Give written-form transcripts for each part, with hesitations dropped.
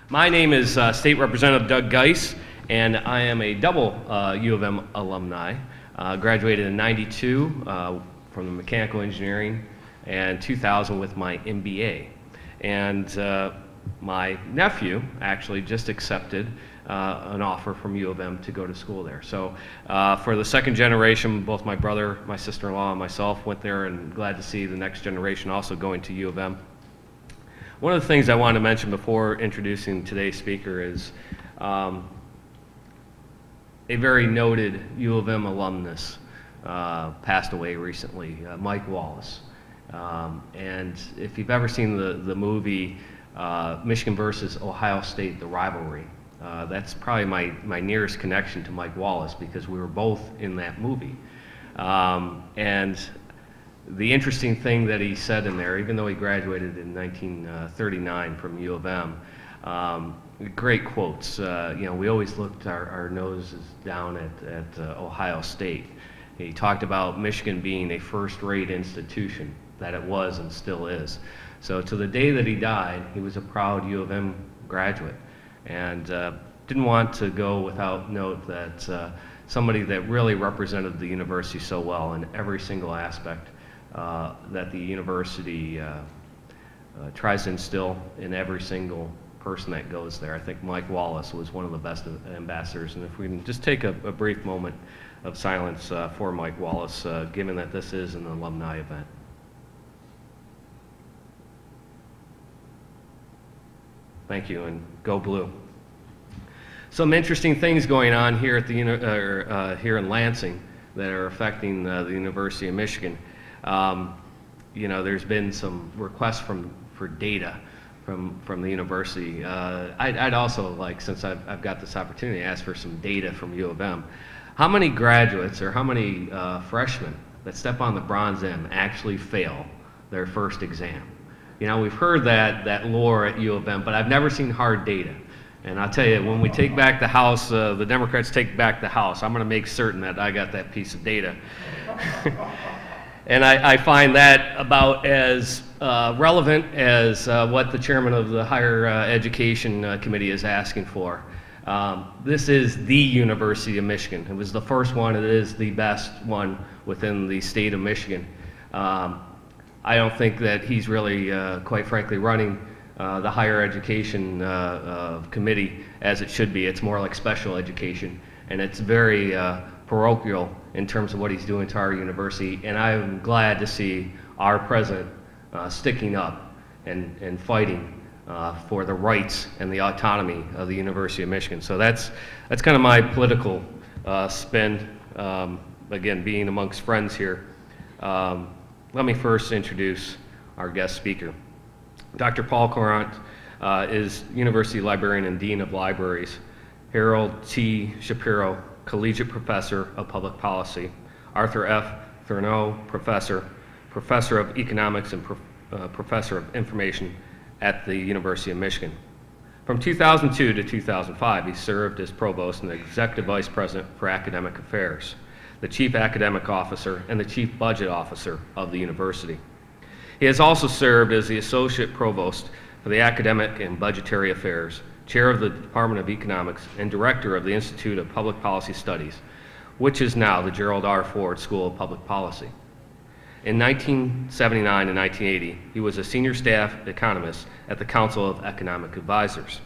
My name is State Representative Doug Geiss, and I am a double U of M alumni. Graduated in '92 from the mechanical engineering and 2000 with my MBA. And my nephew actually just accepted an offer from U of M to go to school there. So for the second generation, both my brother, my sister-in-law, and myself went there, and glad to see the next generation also going to U of M. One of the things I wanted to mention before introducing today's speaker is a very noted U of M alumnus passed away recently, Mike Wallace. And if you've ever seen the movie Michigan versus Ohio State, the rivalry, that's probably my nearest connection to Mike Wallace, because we were both in that movie. And the interesting thing that he said in there, even though he graduated in 1939 from U of M, great quotes. You know, we always looked our noses down at Ohio State. He talked about Michigan being a first-rate institution, that it was and still is. So to the day that he died, he was a proud U of M graduate, and didn't want to go without note that somebody that really represented the university so well in every single aspect that the university tries to instill in every single person that goes there. I think Mike Wallace was one of the best ambassadors, and if we can just take a brief moment of silence for Mike Wallace, given that this is an alumni event. Thank you, and go blue. Some interesting things going on here at the here in Lansing that are affecting the University of Michigan. You know, there's been some requests for data from the university. I'd also like, since I've got this opportunity, ask for some data from U of M. How many graduates or how many freshmen that step on the bronze M actually fail their first exam? You know, we've heard that lore at U of M, but I've never seen hard data. And I'll tell you, when we take back the House, the Democrats take back the House, I'm going to make certain that I got that piece of data. And I find that about as relevant as what the chairman of the Higher Education Committee is asking for. This is the University of Michigan. It was the first one. It is the best one within the state of Michigan. I don't think that he's really, quite frankly, running the higher education committee as it should be. It's more like special education, and it's very parochial in terms of what he's doing to our university. And I'm glad to see our president sticking up and fighting for the rights and the autonomy of the University of Michigan. So that's kind of my political spin. Again, being amongst friends here. Let me first introduce our guest speaker. Dr. Paul Courant is University Librarian and Dean of Libraries, Harold T. Shapiro Collegiate Professor of Public Policy, Arthur F. Thurneau Professor of Economics and Professor of Information at the University of Michigan. From 2002 to 2005, he served as Provost and Executive Vice President for Academic Affairs, the Chief Academic Officer, and the Chief Budget Officer of the university. He has also served as the Associate Provost for the Academic and Budgetary Affairs, Chair of the Department of Economics, and Director of the Institute of Public Policy Studies, which is now the Gerald R. Ford School of Public Policy. In 1979 and 1980, he was a senior staff economist at the Council of Economic Advisors.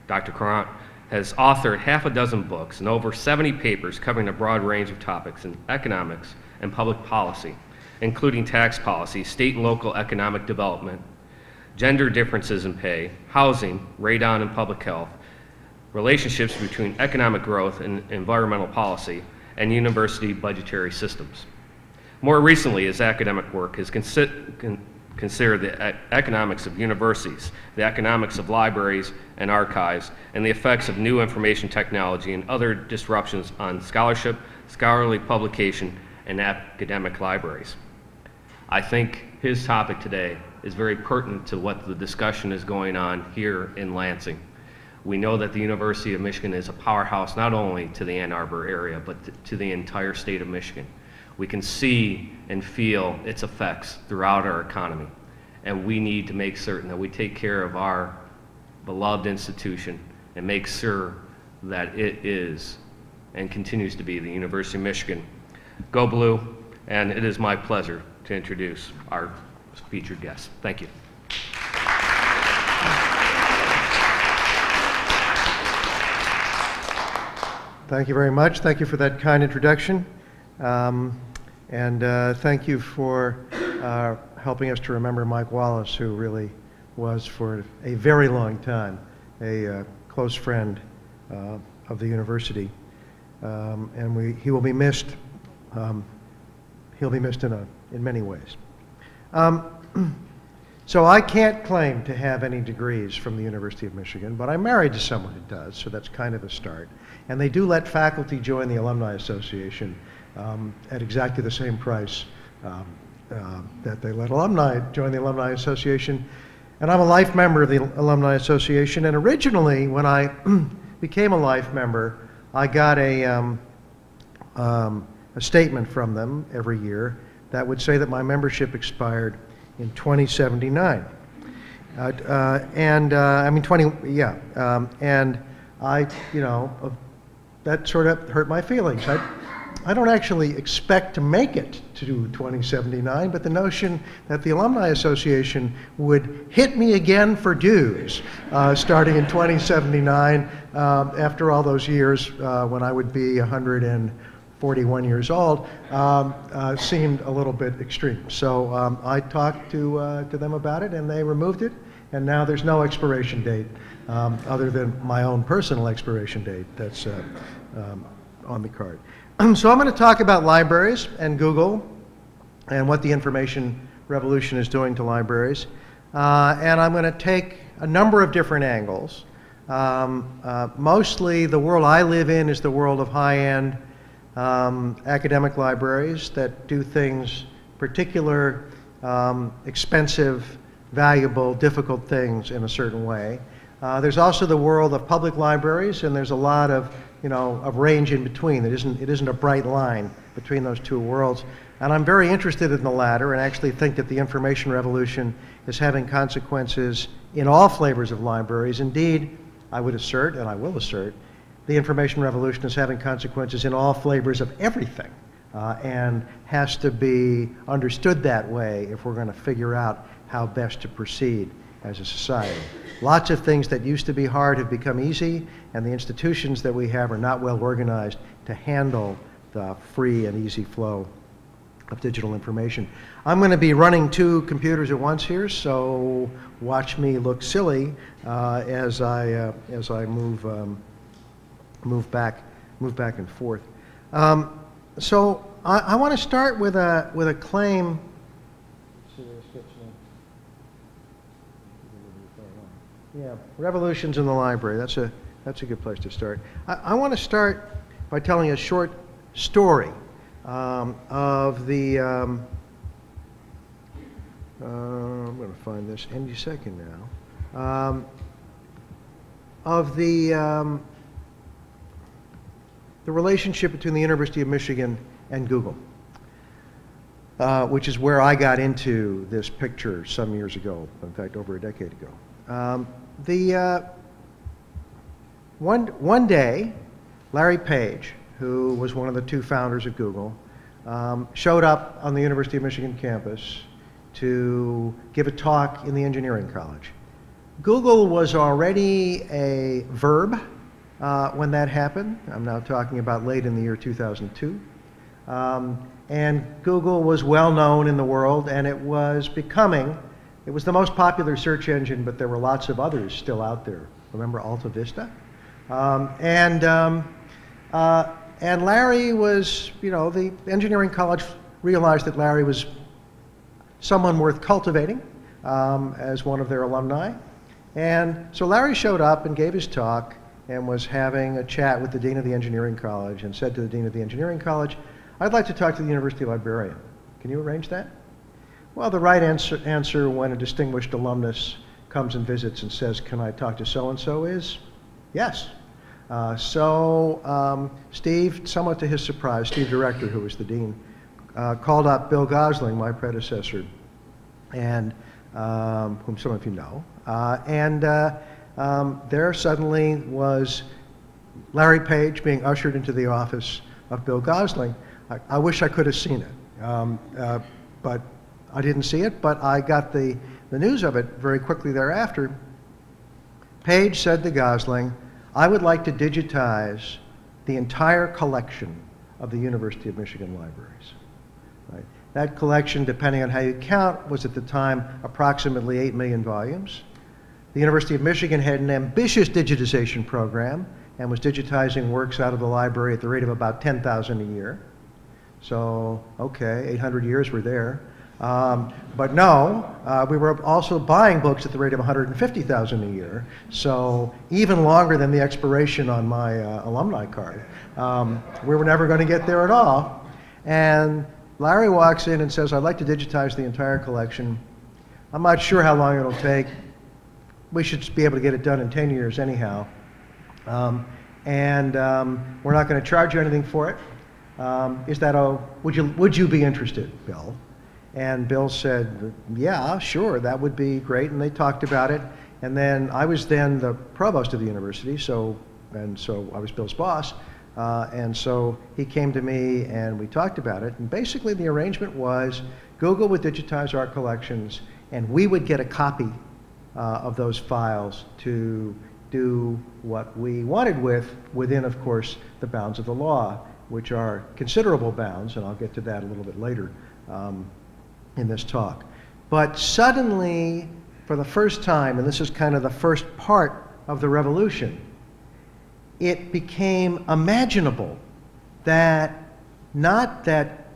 Dr. Courant has authored half a dozen books and over 70 papers covering a broad range of topics in economics and public policy, including tax policy, state and local economic development, gender differences in pay, housing, radon and public health, relationships between economic growth and environmental policy, and university budgetary systems. More recently, his academic work has considered the economics of universities, the economics of libraries and archives, and the effects of new information technology and other disruptions on scholarship, scholarly publication, and academic libraries. I think his topic today is very pertinent to what the discussion is going on here in Lansing. We know that the University of Michigan is a powerhouse not only to the Ann Arbor area, but to the entire state of Michigan. We can see and feel its effects throughout our economy, and we need to make certain that we take care of beloved institution and make sure that it is and continues to be the University of Michigan. Go Blue, and it is my pleasure to introduce our featured guest. Thank you. Thank you very much. Thank you for that kind introduction. Thank you for helping us to remember Mike Wallace, who really was for a very long time a close friend of the university. He will be missed. He'll be missed in many ways. So I can't claim to have any degrees from the University of Michigan, but I'm married to someone who does, so that's kind of a start. And they do let faculty join the Alumni Association at exactly the same price that they let alumni join the Alumni Association. And I'm a life member of the Alumni Association, and originally when I became a life member, I got a statement from them every year that would say that my membership expired in 2079. And that sort of hurt my feelings. I don't actually expect to make it to 2079, but the notion that the Alumni Association would hit me again for dues starting in 2079 after all those years when I would be 141 years old seemed a little bit extreme. So I talked to them about it, and they removed it, and now there's no expiration date other than my own personal expiration date that's on the card. So I'm going to talk about libraries and Google and what the information revolution is doing to libraries. And I'm going to take a number of different angles. Mostly the world I live in is the world of high-end academic libraries that do things, particular, expensive, valuable, difficult things in a certain way. There's also the world of public libraries, and there's a lot of range in between. It isn't a bright line between those two worlds. And I'm very interested in the latter, and actually think that the information revolution is having consequences in all flavors of libraries. Indeed, I would assert, and I will assert, the information revolution is having consequences in all flavors of everything, and has to be understood that way if we're going to figure out how best to proceed as a society. Lots of things that used to be hard have become easy, and the institutions that we have are not well organized to handle the free and easy flow of digital information. I'm going to be running two computers at once here, so watch me look silly as I move back and forth. So I want to start with a claim. Yeah, revolutions in the library. That's a good place to start. I want to start by telling a short story of the. I'm going to find this any second now. Of the relationship between the University of Michigan and Google, which is where I got into this picture some years ago. In fact, over a decade ago. One day, Larry Page, who was one of the two founders of Google, showed up on the University of Michigan campus to give a talk in the engineering college. Google was already a verb when that happened. I'm now talking about late in the year 2002. And Google was well known in the world, and it was the most popular search engine, but there were lots of others still out there. Remember Alta Vista? And Larry was, the engineering college realized that Larry was someone worth cultivating as one of their alumni. And so Larry showed up and gave his talk and was having a chat with the dean of the engineering college and said to the dean of the engineering college, "I'd like to talk to the university librarian. Can you arrange that?" Well, the right answer when a distinguished alumnus comes and visits and says, "Can I talk to so-and-so?" is yes. So Steve, somewhat to his surprise, Steve Director, who was the dean, called up Bill Gosling, my predecessor, and whom some of you know, and there suddenly was Larry Page being ushered into the office of Bill Gosling. I wish I could have seen it, but I didn't see it, but I got the news of it very quickly thereafter. Page said to Gosling, "I would like to digitize the entire collection of the University of Michigan libraries." Right? That collection, depending on how you count, was at the time approximately 8 million volumes. The University of Michigan had an ambitious digitization program and was digitizing works out of the library at the rate of about 10,000 a year. So, okay, 800 years were there. But no, we were also buying books at the rate of 150,000 a year, so even longer than the expiration on my alumni card. We were never going to get there at all. And Larry walks in and says, "I'd like to digitize the entire collection. I'm not sure how long it'll take. We should be able to get it done in 10 years anyhow. We're not going to charge you anything for it. Would you be interested, Bill?" And Bill said, "Yeah, sure, that would be great." And they talked about it. And then I was then the provost of the university, so I was Bill's boss. And so he came to me and we talked about it. And basically the arrangement was Google would digitize our collections and we would get a copy of those files to do what we wanted within, of course, the bounds of the law, which are considerable bounds, and I'll get to that a little bit later in this talk. But suddenly, for the first time, and this is kind of the first part of the revolution, it became imaginable that not that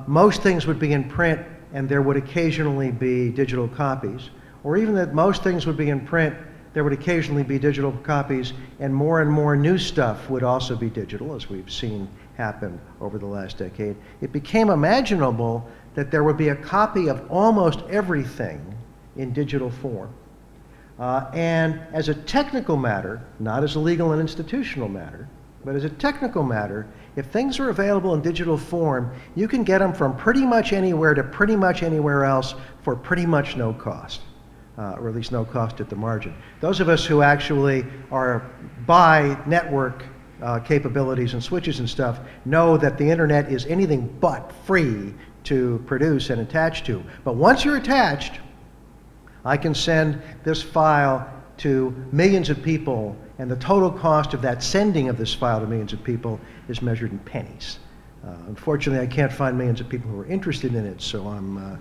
most things would be in print and there would occasionally be digital copies, or even that most things would be in print, there would occasionally be digital copies, and more new stuff would also be digital, as we've seen happen over the last decade. It became imaginable that there would be a copy of almost everything in digital form. And as a technical matter, not as a legal and institutional matter, but as a technical matter, if things are available in digital form, you can get them from pretty much anywhere to pretty much anywhere else for pretty much no cost. Or at least no cost at the margin. Those of us who actually buy network capabilities and switches and stuff know that the internet is anything but free to produce and attach to. But once you're attached, I can send this file to millions of people, and the total cost of that sending of this file to millions of people is measured in pennies. Unfortunately, I can't find millions of people who are interested in it, so I'm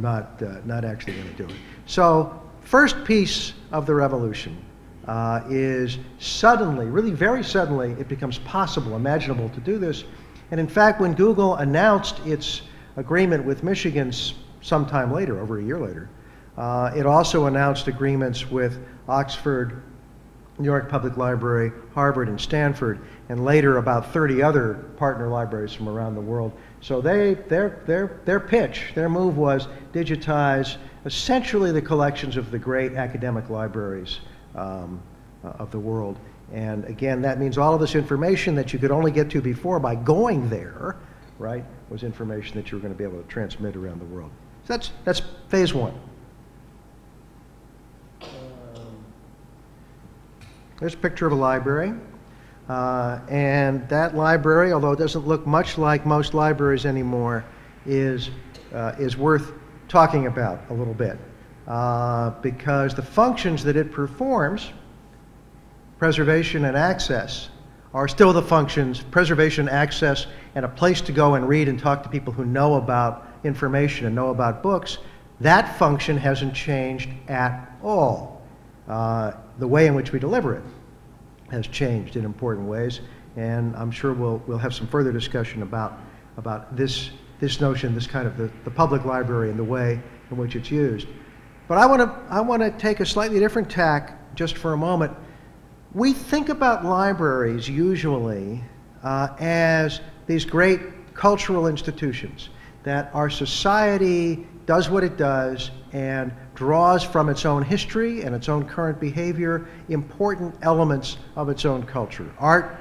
not actually going to do it. So, first piece of the revolution is suddenly, really very suddenly, it becomes possible, imaginable to do this. And in fact, when Google announced its agreement with Michigan sometime later, over a year later, it also announced agreements with Oxford, New York Public Library, Harvard, and Stanford, and later about 30 other partner libraries from around the world. So their pitch, their move was digitize essentially the collections of the great academic libraries of the world. And again, that means all of this information that you could only get to before by going there, right, was information that you were going to be able to transmit around the world. So that's phase one. There's a picture of a library. And that library, although it doesn't look much like most libraries anymore, is worth talking about a little bit. Because the functions that it performs, preservation and access, are still the functions, preservation, access, and a place to go and read and talk to people who know about information and know about books. That function hasn't changed at all. The way in which we deliver it has changed in important ways, and I'm sure we'll have some further discussion about this notion, this kind of the public library and the way in which it's used. But I want to take a slightly different tack just for a moment. We think about libraries usually as these great cultural institutions that our society does what it does and draws from its own history and its own current behavior important elements of its own culture. Art,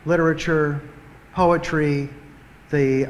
literature, poetry, the